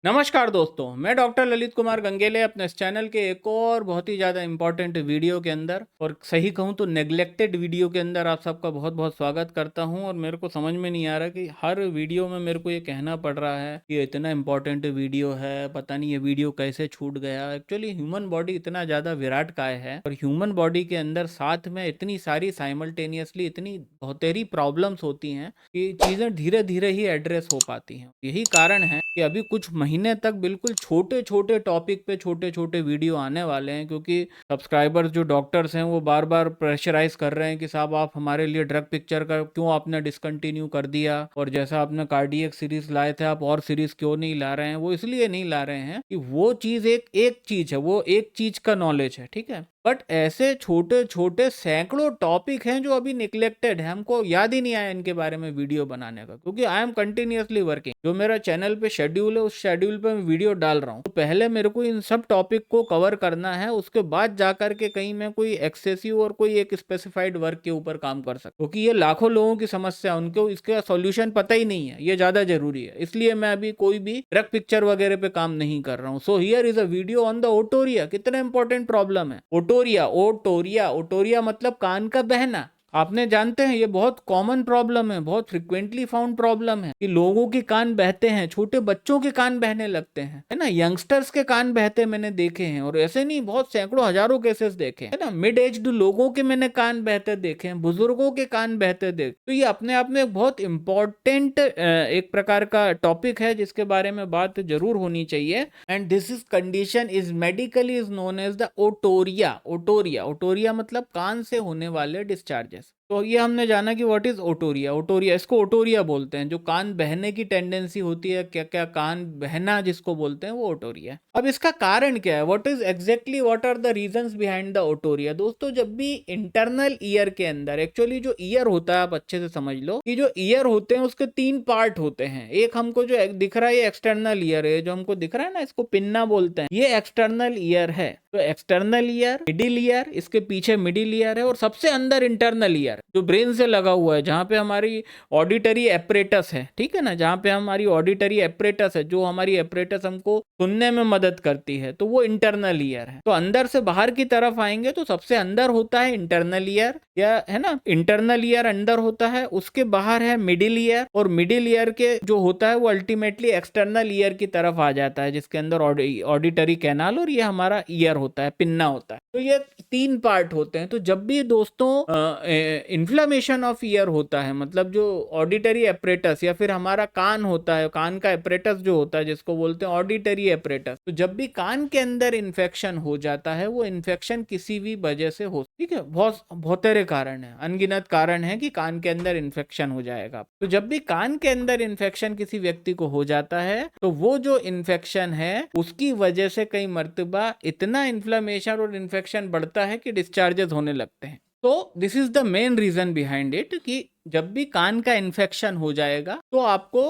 नमस्कार दोस्तों, मैं डॉक्टर ललित कुमार गंगेले अपने इस चैनल के एक और बहुत ही ज़्यादा इम्पोर्टेंट वीडियो के अंदर और सही कहूँ तो नेग्लेक्टेड वीडियो के अंदर आप सबका बहुत बहुत स्वागत करता हूं। और मेरे को समझ में नहीं आ रहा कि हर वीडियो में मेरे को ये कहना पड़ रहा है कि ये इतना इम्पोर्टेंट वीडियो है, पता नहीं ये वीडियो कैसे छूट गया। एक्चुअली ह्यूमन बॉडी इतना ज़्यादा विराट काय है और ह्यूमन बॉडी के अंदर साथ में इतनी सारी साइमल्टेनियसली इतनी बहुतेरी प्रॉब्लम्स होती हैं कि चीज़ें धीरे धीरे ही एड्रेस हो पाती हैं। यही कारण है कि अभी कुछ महीने तक बिल्कुल छोटे छोटे टॉपिक पे छोटे छोटे वीडियो आने वाले हैं, क्योंकि सब्सक्राइबर्स जो डॉक्टर्स हैं वो बार बार प्रेशराइज कर रहे हैं कि साहब आप हमारे लिए ड्रग पिक्चर का क्यों आपने डिसकंटिन्यू कर दिया, और जैसा आपने कार्डियक सीरीज लाए थे आप और सीरीज क्यों नहीं ला रहे हैं। वो इसलिए नहीं ला रहे हैं कि वो चीज़ एक चीज़ है, वो एक चीज़ का नॉलेज है, ठीक है। बट ऐसे छोटे छोटे सैकड़ों टॉपिक हैं जो अभी निग्लेक्टेड है, हमको याद ही नहीं आया इनके बारे में वीडियो बनाने का, क्योंकि आई एम कंटिन्यूअसली वर्किंग। जो मेरा चैनल पे शेड्यूल है उस शेड्यूल पे मैं वीडियो डाल रहा हूँ, तो पहले मेरे को इन सब टॉपिक को कवर करना है, उसके बाद जाकर के कहीं मैं कोई एक्सेसिव और कोई एक स्पेसिफाइड वर्क के ऊपर काम कर सकता, क्योंकि ये लाखों लोगों की समस्या, उनको इसका सॉल्यूशन पता ही नहीं है, ये ज्यादा जरूरी है। इसलिए मैं अभी कोई भी ड्रग पिक्चर वगैरह पे काम नहीं कर रहा हूँ। So here is a video on the otorrhoea. कितना इंपॉर्टेंट प्रॉब्लम है ओटोरिया। ओटोरिया ओटोरिया मतलब कान का बहना। आपने जानते हैं ये बहुत कॉमन प्रॉब्लम है, बहुत फ्रिक्वेंटली फाउंड प्रॉब्लम है कि लोगों के कान बहते हैं, छोटे बच्चों के कान बहने लगते हैं, है ना। यंगस्टर्स के कान बहते मैंने देखे हैं, और ऐसे नहीं बहुत सैकड़ों हजारों केसेस देखे हैं, है ना। मिड एज्ड लोगों के मैंने कान बहते देखे हैं, बुजुर्गों के कान बहते देखे। तो ये अपने आप में एक बहुत इंपॉर्टेंट एक प्रकार का टॉपिक है जिसके बारे में बात जरूर होनी चाहिए। And this is condition is medically is known as the otorrhoea. Otorrhoea otorrhoea मतलब कान से होने वाले डिस्चार्जेस। तो ये हमने जाना कि व्हाट इज ओटोरिया। ओटोरिया, इसको ओटोरिया बोलते हैं, जो कान बहने की टेंडेंसी होती है, क्या क्या कान बहना जिसको बोलते हैं वो ओटोरिया। अब इसका कारण क्या है, what is exactly what are the reasons behind the otorrhoea. दोस्तों, जब भी इंटरनल ईयर के अंदर, एक्चुअली जो ईयर होता है आप अच्छे से समझ लो कि जो ईयर होते हैं उसके तीन पार्ट होते हैं। एक हमको जो दिख रहा है ये एक्सटर्नल ईयर है, जो हमको दिख रहा है ना, इसको पिन्ना बोलते हैं, ये एक्सटर्नल ईयर है। तो एक्सटर्नल ईयर, मिडिल ईयर, इसके पीछे मिडिल ईयर है, और सबसे अंदर इंटरनल ईयर जो ब्रेन से लगा हुआ है, जहां पे हमारी ऑडिटरी एपरेटस है, ठीक है ना, जहां पे हमारी ऑडिटरी एपरेटस है, जो हमारी एपरेटस हमको सुनने में मदद करती है, तो वो इंटरनल ईयर है। तो अंदर से बाहर की तरफ आएंगे तो सबसे अंदर होता है इंटरनल ईयर, या है ना, इंटरनल ईयर अंदर होता है, उसके बाहर है मिडिल ईयर, और मिडिल ईयर के जो होता है वो अल्टीमेटली एक्सटर्नल ईयर की तरफ आ जाता है, जिसके अंदर ऑडिटरी कैनाल और ये हमारा ईयर होता है, पिन्ना होता है। तो ये तीन पार्ट होते हैं। तो जब भी दोस्तों इन्फ्लामेशन ऑफ ईयर होता है, मतलब जो ऑडिटरी एपरेटस या फिर हमारा कान होता है, कान का एपरेटस जो होता है जिसको बोलते हैं ऑडिटरी एपरेटस, तो जब भी कान के अंदर इन्फेक्शन हो जाता है, वो इन्फेक्शन किसी भी वजह से हो, ठीक है, बहुत सारे कारण है, अनगिनत कारण है कि कान के अंदर इन्फेक्शन हो जाएगा। तो जब भी कान के अंदर इन्फेक्शन किसी व्यक्ति को हो जाता है, तो वो जो इन्फेक्शन है उसकी वजह से कई मर्तबा इतना इन्फ्लेमेशन और इन्फेक्शन बढ़ता है कि डिस्चार्जेस होने लगते हैं। तो this is the main reason behind it कि जब भी कान का इन्फेक्शन हो जाएगा तो आपको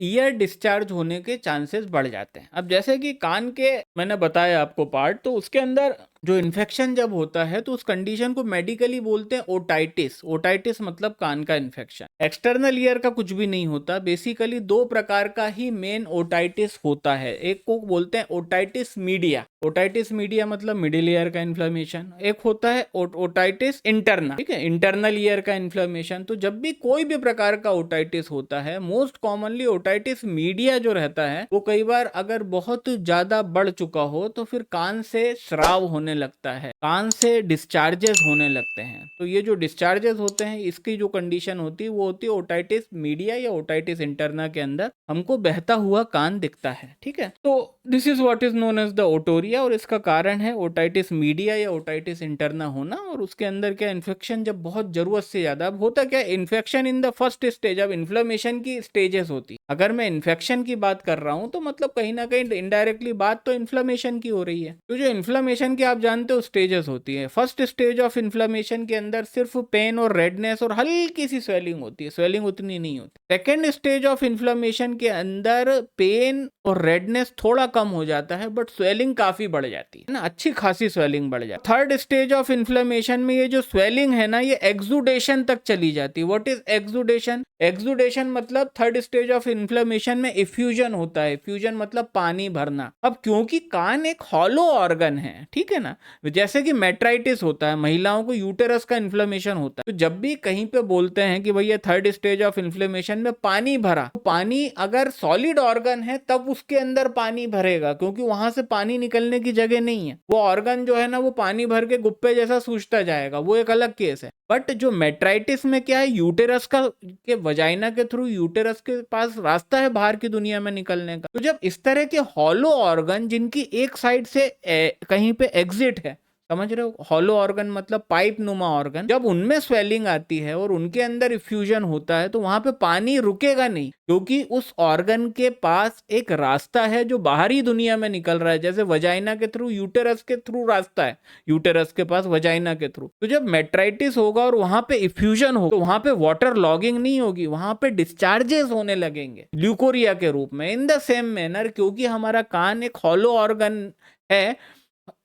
ईयर डिस्चार्ज होने के चांसेस बढ़ जाते हैं। अब जैसे कि कान के मैंने बताया आपको पार्ट, तो उसके अंदर जो इन्फेक्शन जब होता है तो उस कंडीशन को मेडिकली बोलते हैं ओटाइटिस। ओटाइटिस मतलब कान का इन्फेक्शन। एक्सटर्नल ईयर का कुछ भी नहीं होता। बेसिकली दो प्रकार का ही मेन ओटाइटिस होता है। एक को बोलते हैं ओटाइटिस मीडिया। ओटाइटिस मीडिया मतलब मिडिल ईयर का इन्फ्लेमेशन। एक होता है ओटाइटिस इंटरना, ठीक है, इंटरनल ईयर का इन्फ्लेमेशन। तो जब भी कोई भी प्रकार का ओटाइटिस होता है, मोस्ट कॉमनली ओटाइटिस मीडिया जो रहता है वो कई बार अगर बहुत ज्यादा बढ़ चुका हो तो फिर कान से स्राव होने लगता है, कान से डिस्चार्जेस होने लगते हैं। तो ये जो डिस्चार्जेस होते हैं इसकी जो कंडीशन होती है वो होती है ओटाइटिस मीडिया या ओटाइटिस इंटरना के अंदर हमको बहता हुआ कान दिखता है, ठीक है। तो this is what is known as the otorrhoea, और इसका कारण है ओटाइटिस मीडिया या ओटाइटिस इंटरना होना। और उसके अंदर क्या इन्फेक्शन जब बहुत जरूरत से ज्यादा, अब होता क्या, infection in the first stage, अब इन्फ्लेमेशन की स्टेजेस होती। अगर मैं इन्फेक्शन की बात कर रहा हूं तो मतलब कहीं ना कहीं इनडायरेक्टली बात तो इन्फ्लेमेशन की हो रही है। तो जो इन्फ्लेमेशन की आप जानते हो स्टेजेस होती है। फर्स्ट स्टेज ऑफ इन्फ्लेमेशन के अंदर सिर्फ पेन और रेडनेस और हल्की सी स्वेलिंग होती है, स्वेलिंग उतनी नहीं होती। सेकेंड स्टेज ऑफ इन्फ्लेमेशन के अंदर पेन और रेडनेस थोड़ा कम हो जाता है, बट स्वेलिंग काफी बढ़ जाती है ना, अच्छी खासी स्वेलिंग बढ़ जाती है। थर्ड स्टेज ऑफ इन्फ्लेमेशन में ये जो स्वेलिंग है ना, ये एक्सुडेशन तक चली जाती है। What is exudation? एक्सुडेशन मतलब थर्ड स्टेज ऑफ इन्फ्लेमेशन में इफ्यूजन होता है। इफ्यूजन मतलब पानी भरना। अब क्योंकि कान एक हॉलो ऑर्गन है, ठीक है ना, जैसे कि मेट्राइटिस होता है, महिलाओं को यूटेरस का इन्फ्लेमेशन होता है, तो जब भी कहीं पे बोलते हैं कि भैया थर्ड स्टेज ऑफ इन्फ्लेमेशन में पानी भरा, तो पानी अगर सॉलिड ऑर्गन है तब उसके अंदर पानी भरेगा, क्योंकि वहां से पानी निकलने की जगह नहीं है। वो ऑर्गन जो है ना, वो पानी भर के गुप्पे जैसा सूजता जाएगा, वो एक अलग केस है। बट जो मेट्राइटिस में क्या है, यूटेरस का के वजाइना के थ्रू यूटेरस के पास रास्ता है बाहर की दुनिया में निकलने का। तो जब इस तरह के हॉलो ऑर्गन जिनकी एक साइड से कहीं पे एग्जिट है, समझ रहे हो, हॉलो ऑर्गन मतलब पाइप नुमा ऑर्गन, जब उनमें स्वेलिंग आती है और उनके अंदर इफ्यूजन होता है, तो वहां पे पानी रुकेगा नहीं, क्योंकि उस ऑर्गन के पास एक रास्ता है जो बाहरी दुनिया में निकल रहा है। जैसे वजाइना के थ्रू यूटेरस के थ्रू रास्ता है, यूटेरस के पास वजाइना के थ्रू। तो जब मेट्राइटिस होगा और वहां पे इफ्यूजन हो, तो वहां पे वाटर लॉगिंग नहीं होगी, वहां पे डिस्चार्जेस होने लगेंगे ल्यूकोरिया के रूप में। इन द सेम मैनर, क्योंकि हमारा कान एक हॉलो ऑर्गन है,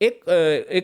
एक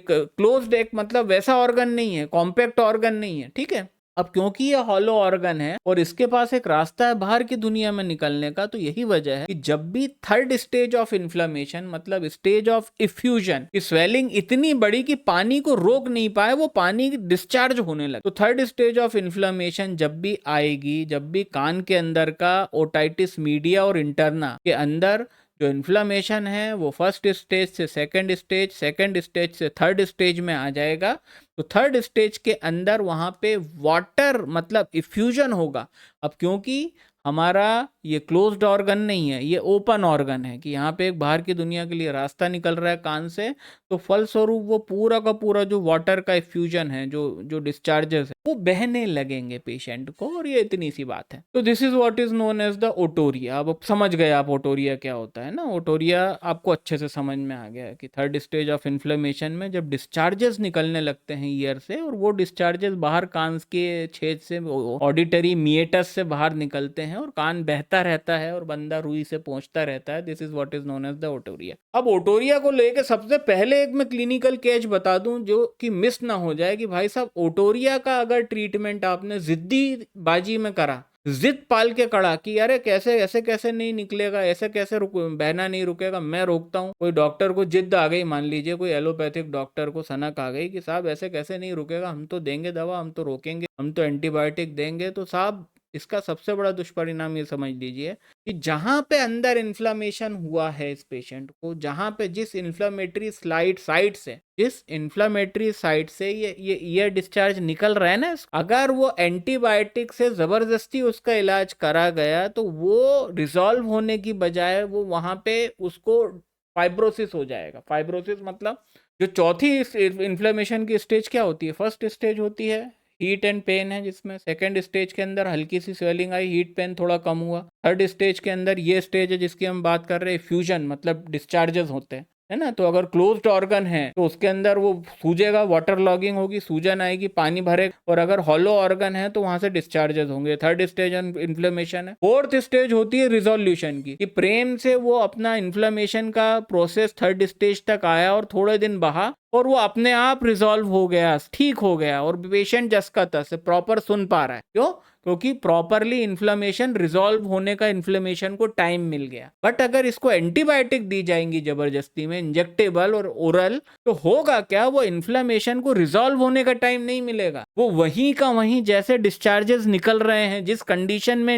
क्लोज्ड, एक मतलब वैसा ऑर्गन नहीं है, कॉम्पैक्ट ऑर्गन नहीं है, ठीक है। अब क्योंकि ये हॉलो ऑर्गन है और इसके पास एक रास्ता है बाहर की दुनिया में निकलने का, तो यही वजह है कि जब भी थर्ड स्टेज ऑफ इन्फ्लेमेशन मतलब स्टेज ऑफ इफ्यूजन की स्वेलिंग इतनी बड़ी कि पानी को रोक नहीं पाए, वो पानी डिस्चार्ज होने लगे, तो थर्ड स्टेज ऑफ इन्फ्लेमेशन जब भी आएगी, जब भी कान के अंदर का ओटाइटिस मीडिया और इंटरना के अंदर जो इन्फ्लामेशन है वो फर्स्ट स्टेज से सेकंड स्टेज, सेकंड स्टेज से थर्ड स्टेज में आ जाएगा, तो थर्ड स्टेज के अंदर वहां पे वाटर मतलब इफ्यूजन होगा। अब क्योंकि हमारा ये क्लोज्ड ऑर्गन नहीं है, ये ओपन ऑर्गन है कि यहाँ पे एक बाहर की दुनिया के लिए रास्ता निकल रहा है कान से, तो फलस्वरूप वो पूरा का पूरा जो वाटर का इफ्यूजन है, जो जो डिस्चार्जेस है, वो बहने लगेंगे पेशेंट को, और ये इतनी सी बात है। तो this is what is known as the otorrhoea. अब समझ गए आप ओटोरिया क्या होता है ना। ओटोरिया आपको अच्छे से समझ में आ गया कि थर्ड स्टेज ऑफ इन्फ्लेमेशन में जब डिस्चार्जेस निकलने लगते हैं ईयर से, और वो डिस्चार्जेस बाहर कान के छेद से, ऑडिटरी मिएटस से बाहर निकलते हैं और कान बहता रहता है और बंदा रुई से पहुंचता रहता है। This is what is known as the otorrhoea. अब ओटोरिया को लेके सबसे पहले एक मैं क्लिनिकल केस बता दूं जो कि मिस ना हो जाए, कि भाई साहब ओटोरिया का अगर ट्रीटमेंट आपने जिद्दी बाजी में करा, जिद पाल के कड़ा कि अरे कैसे ऐसे कैसे नहीं निकलेगा, ऐसे कैसे बहना नहीं रुकेगा, मैं रोकता हूँ। कोई डॉक्टर को जिद आ गई, मान लीजिए कोई एलोपैथिक डॉक्टर को सनक आ गई कि साहब ऐसे कैसे नहीं रुकेगा, हम तो देंगे दवा, हम तो रोकेंगे, हम तो एंटीबायोटिक देंगे, तो साहब इसका सबसे बड़ा दुष्परिणाम ये समझ लीजिए कि जहां पे अंदर इन्फ्लामेशन हुआ है इस पेशेंट को, जहां पे जिस इन्फ्लामेटरी साइट से ये डिस्चार्ज निकल रहा है ना, अगर वो एंटीबायोटिक से जबरदस्ती उसका इलाज करा गया, तो वो रिजॉल्व होने की बजाय वो वहां पे उसको फाइब्रोसिस हो जाएगा। फाइब्रोसिस मतलब जो चौथी इन्फ्लेमेशन की स्टेज क्या होती है, फर्स्ट स्टेज होती है हीट एंड पेन है, जिसमें सेकंड स्टेज के अंदर हल्की सी स्वेलिंग आई, हीट पेन थोड़ा कम हुआ। थर्ड स्टेज के अंदर ये स्टेज है जिसकी हम बात कर रहे हैं फ्यूजन, मतलब डिस्चार्जेस होते हैं, है ना। तो अगर क्लोज्ड ऑर्गन है तो उसके अंदर वो सूजेगा, वाटर लॉगिंग होगी, सूजन आएगी, पानी भरेगा, और अगर हॉलो ऑर्गन है तो वहां से डिस्चार्जेस होंगे। थर्ड स्टेज इन्फ्लेमेशन है। फोर्थ स्टेज होती है रिजोल्यूशन की, कि प्रेम से वो अपना इन्फ्लेमेशन का प्रोसेस थर्ड स्टेज तक आया और थोड़े दिन बहा और वो अपने आप रिजॉल्व हो गया, ठीक हो गया, और पेशेंट जस का तस प्रॉपर सुन पा रहा है। क्यों? क्योंकि प्रॉपरली इन्फ्लेमेशन रिजॉल्व होने का इन्फ्लेमेशन को टाइम मिल गया। बट अगर इसको एंटीबायोटिक दी जाएंगी जबरदस्ती में, इंजेक्टेबल और ओरल, तो होगा क्या, वो इन्फ्लेमेशन को रिजॉल्व होने का टाइम नहीं मिलेगा, वो वहीं का वहीं जैसे डिस्चार्जेस निकल रहे हैं, जिस कंडीशन में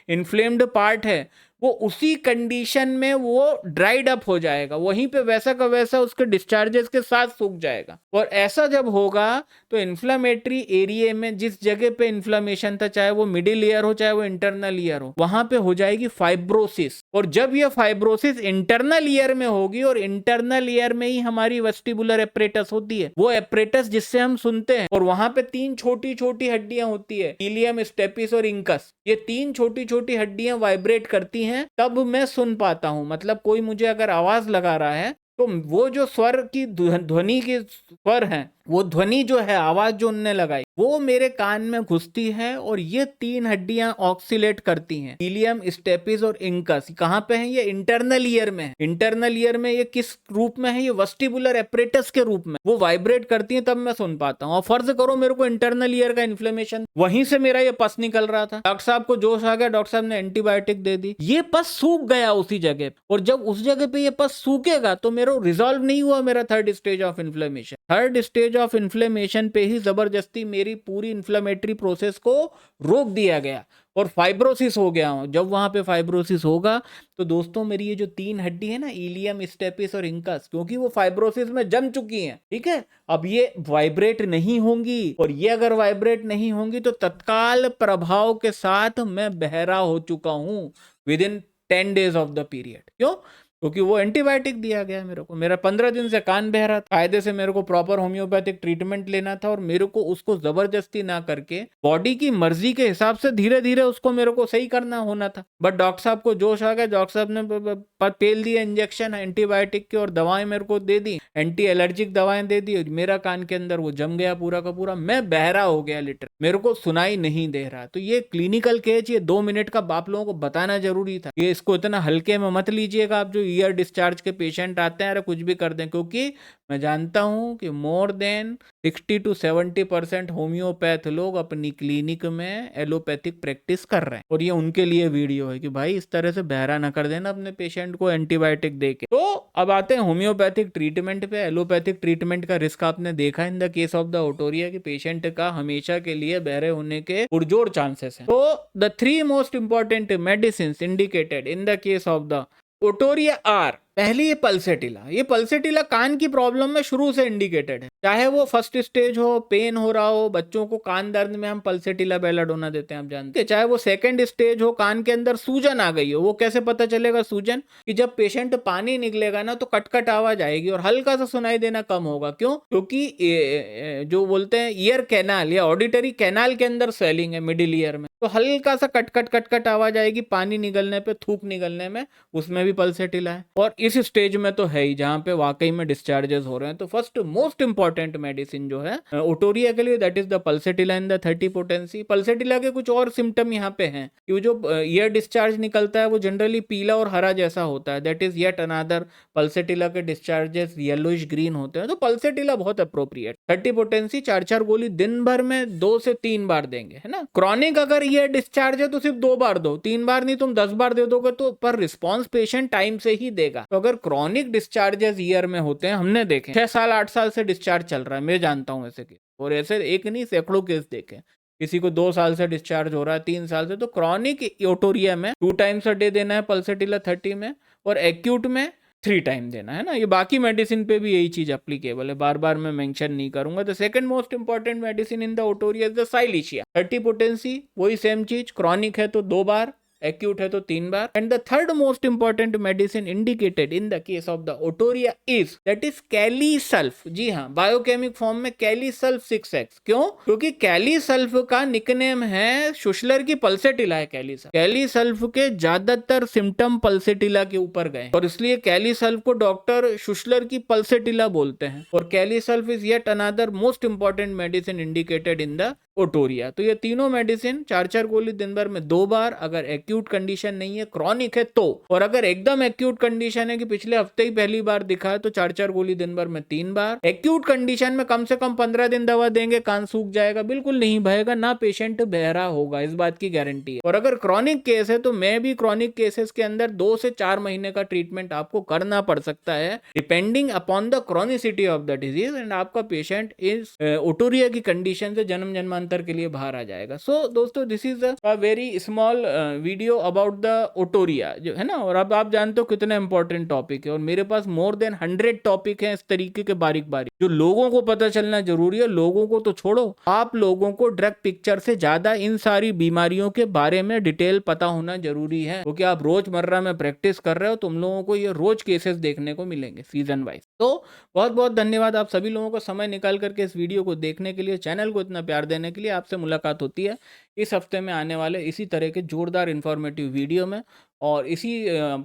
इन्फ्लेम्ड पार्ट है, वो उसी कंडीशन में वो ड्राइड अप हो जाएगा, वहीं पे वैसा का वैसा उसके डिस्चार्जेस के साथ सूख जाएगा। और ऐसा जब होगा तो इन्फ्लामेटरी एरिया में जिस जगह पे इन्फ्लामेशन था, चाहे वो मिडिल ईयर हो चाहे वो इंटरनल ईयर हो, वहां पे हो जाएगी फाइब्रोसिस। और जब ये फाइब्रोसिस इंटरनल ईयर में होगी, और इंटरनल ईयर में ही हमारी वेस्टिबुलर एपरेटस होती है, वो एपरेटस जिससे हम सुनते हैं, और वहां पे तीन छोटी छोटी हड्डियां होती है, इलियम, स्टेपिस और इंकस। ये तीन छोटी छोटी हड्डियां वाइब्रेट करती हैं, तब मैं सुन पाता हूं। मतलब कोई मुझे अगर आवाज लगा रहा है, तो वो जो स्वर की ध्वनि के स्वर हैं, वो ध्वनि जो है, आवाज जो उनने लगाई, वो मेरे कान में घुसती है और ये 3 हड्डियां ऑक्सीलेट करती हैं, इलियम, स्टेपिस और इंकस। कहाँ पे है? ये इंटरनल ईयर में है। इंटरनल ईयर में ये किस रूप में है? ये वेस्टिबुलर एपरेटस के रूप में वो वाइब्रेट करती हैं, तब मैं सुन पाता हूँ। और फर्ज करो मेरे को इंटरनल ईयर का इन्फ्लेमेशन, वहीं से मेरा ये पस निकल रहा था, डॉक्टर साहब को जोश आ गया, डॉक्टर साहब ने एंटीबायोटिक दे दी, ये पस सूख गया उसी जगह। और जब उस जगह पे ये पस सूखेगा तो मेरा रिजॉल्व नहीं हुआ मेरा third stage of inflammation. Third stage of inflammation पे ही जबरदस्ती मेरी पूरी इन्फ्लेमेटरी प्रोसेस को रोक दिया गया और फाइब्रोसिस हो गया हूं। जब वहां पे फाइब्रोसिस होगा तो दोस्तों मेरी ये जो 3 हड्डी है ना, इलियम, स्टेपिस और इंकस, क्योंकि वो फाइब्रोसिस में जम चुकी हैं, ठीक है, अब ये वाइब्रेट नहीं होंगी। और ये अगर वाइब्रेट नहीं होंगी तो तत्काल प्रभाव के साथ मैं बहरा हो चुका हूं with in 10 days of the period. क्यों? क्योंकि वो एंटीबायोटिक दिया गया मेरे को। मेरा 15 दिन से कान बह रहा था, कायदे से मेरे को प्रॉपर होम्योपैथिक ट्रीटमेंट लेना था और मेरे को उसको जबरदस्ती ना करके बॉडी की मर्जी के हिसाब से धीरे धीरे उसको मेरे को सही करना होना था। बट डॉक्टर साहब को जोश आ गया, डॉक्टर साहब ने पेल दिया इंजेक्शन एंटीबायोटिक की और दवाएं मेरे को दे दी, एंटी एलर्जिक दवाएं दे दी। मेरा कान के अंदर वो जम गया पूरा का पूरा, मैं बहरा हो गया लिटर, मेरे को सुनाई नहीं दे रहा। तो ये क्लिनिकल केस, ये 2 मिनट का आप लोगों को बताना जरूरी था। ये इसको इतना हल्के में मत लीजिएगा आप जो ईयर डिस्चार्ज के पेशेंट आते हैं, अरे कुछ भी कर दें, क्योंकि मैं जानता हूं कि मोर देन 60 to 70% होम्योपैथ लोग अपनी क्लिनिक में एलोपैथिक प्रैक्टिस कर रहे हैं। और ये उनके लिए वीडियो है कि भाई इस तरह से बहरा ना कर देना अपने पेशेंट को एंटीबायोटिक देके। तो अब आते हैं होम्योपैथिक ट्रीटमेंट पे। एलोपैथिक ट्रीटमेंट का रिस्क आपने देखा इन the case of the otorrhoea कि पेशेंट का हमेशा के लिए बहरे होने के पुरजोर चांसेस हैं। तो the 3 most important medicine indicated in the case of the otorrhoea are, पहली ये पल्सेटिला। ये पल्सेटिला कान की प्रॉब्लम में शुरू से इंडिकेटेड है, चाहे वो फर्स्ट स्टेज हो, पेन हो रहा हो, बच्चों को कान दर्द में हम पल्सेटिला बेलाडोना देते हैं, आप जानते हैं, चाहे वो सेकंड स्टेज हो, कान के अंदर सूजन आ गई हो। वो कैसे पता चलेगा सूजन? कि जब पेशेंट पानी निकलेगा ना तो कटकट आवाज आएगी और हल्का सा सुनाई देना कम होगा। क्यों? क्योंकि जो बोलते हैं ईयर कैनाल या ऑडिटरी कैनाल के अंदर स्वेलिंग है मिडिल ईयर में, तो हल्का सा कटकट कटकट आवाज आएगी पानी निकलने पे, थूक निकलने में, उसमें भी पल्सेटिला है। और इस स्टेज में तो है ही जहां पे वाकई में डिस्चार्जेस हो रहे हैं। तो फर्स्ट मोस्ट इंपॉर्टेंट मेडिसिन जो है ओटोरिया के लिए, that is the pulsatilla in the 30 potency. Pulsatilla के कुछ और सिम्टम यहाँ पे हैं कि जो ईयर डिस्चार्ज निकलता है वो जनरली पीला और हरा जैसा होता है, that is yet another. Pulsatilla के डिस्चार्जेस येलोइश ग्रीन होते हैं। तो पल्सेटिला बहुत अप्रोप्रिएट। 30 पोटेंसी 4-4 गोली दिन भर में 2 से 3 बार देंगे, है ना। क्रॉनिक अगर ये डिस्चार्ज है तो सिर्फ 2 बार दो, 3 बार नहीं, तुम 10 बार दे दोगे तो पर रिस्पॉन्स पेशेंट टाइम से ही देगा। तो अगर क्रॉनिक डिस्चार्जेस ईयर में होते हैं, हमने देखे 6 साल 8 साल से डिस्चार्ज चल रहा है, मैं जानता हूं ऐसे केस, और ऐसे एक नहीं सैकड़ों केस देखे। किसी को 2 साल से डिस्चार्ज हो रहा है, 3 साल से। तो क्रॉनिक ओटोरिया में 2 टाइम्स अ डे देना है पल्सेटिला 30 में, और एक्यूट में 3 टाइम देना है ना। ये बाकी मेडिसिन पे भी यही चीज अप्लीकेबल है, बार बार मैं मेंशन नहीं करूंगा। The second most important medicine in the otorrhoea is the silicea. 30 potency, वही सेम चीज, क्रॉनिक है तो 2 बार, एक्यूट है तो 3 बार। And the third most important medicine indicated in the case of the otorrhoea is that is kali sulph. जी हाँ, बायोकेमिक फॉर्म में कैलीसल्फ 6x। क्यों? क्योंकि कैलीसल्फ का निकनेम है, शुशलर की पल्सेटिला है कैलीसल्फ। कैलीसल्फ के ज्यादातर सिम्टम पल्सेटिला के ऊपर गए और इसलिए कैलीसल्फ को डॉक्टर शुशलर की पल्सेटिला बोलते हैं। और kali sulph is yet another most important medicine indicated in the otorrhoea. तो ये तीनों मेडिसिन 4-4 गोली दिन भर में 2 बार, अगर एक्यूट कंडीशन नहीं है, क्रॉनिक है तो। और अगर एकदम एक्यूट कंडीशन है कि पिछले हफ्ते ही पहली बार दिखा है तो 4-4 गोली दिन भर में 3 बार। एक्यूट कंडीशन में कम से कम 15 दिन दवा देंगे, कान सूख जाएगा, बिल्कुल नहीं बहेगा, ना पेशेंट बहरा होगा, इस बात की गारंटी है। और अगर क्रॉनिक केस है तो मैं भी क्रॉनिक केसेस के अंदर 2 से 4 महीने का ट्रीटमेंट आपको करना पड़ सकता है, depending upon the chronicity of the disease. And आपका पेशेंट इस ओटोरिया की कंडीशन से जन्म जन्मांतर के लिए बाहर आ जाएगा। सो दोस्तों, this is a very small video about the otorrhoea, जो है ना। और अब आप जानते हो कितना इंपॉर्टेंट टॉपिक है, और मेरे पास मोर देन 100 टॉपिक हैं इस तरीके के बारीक बारीक जो लोगों को पता चलना जरूरी है। लोगों को तो छोड़ो, आप लोगों को ड्रग पिक्चर से ज्यादा इन सारी बीमारियों के बारे में डिटेल पता होना जरूरी है, क्योंकि आप रोजमर्रा में प्रैक्टिस कर रहे हो, तुम लोगों को ये रोज केसेस देखने को मिलेंगे सीजन वाइज। तो बहुत बहुत धन्यवाद आप सभी लोगों को समय निकाल करके इस वीडियो को देखने के लिए, चैनल को इतना प्यार देने के लिए। आपसे मुलाकात होती है इस हफ्ते में आने वाले इसी तरह के जोरदार इन्फॉर्मेटिव वीडियो में, और इसी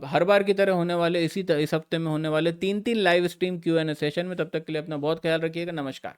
हर बार की तरह होने वाले इस हफ्ते में होने वाले 3-3 लाइव स्ट्रीम Q&A सेशन में। तब तक के लिए अपना बहुत ख्याल रखिएगा। नमस्कार।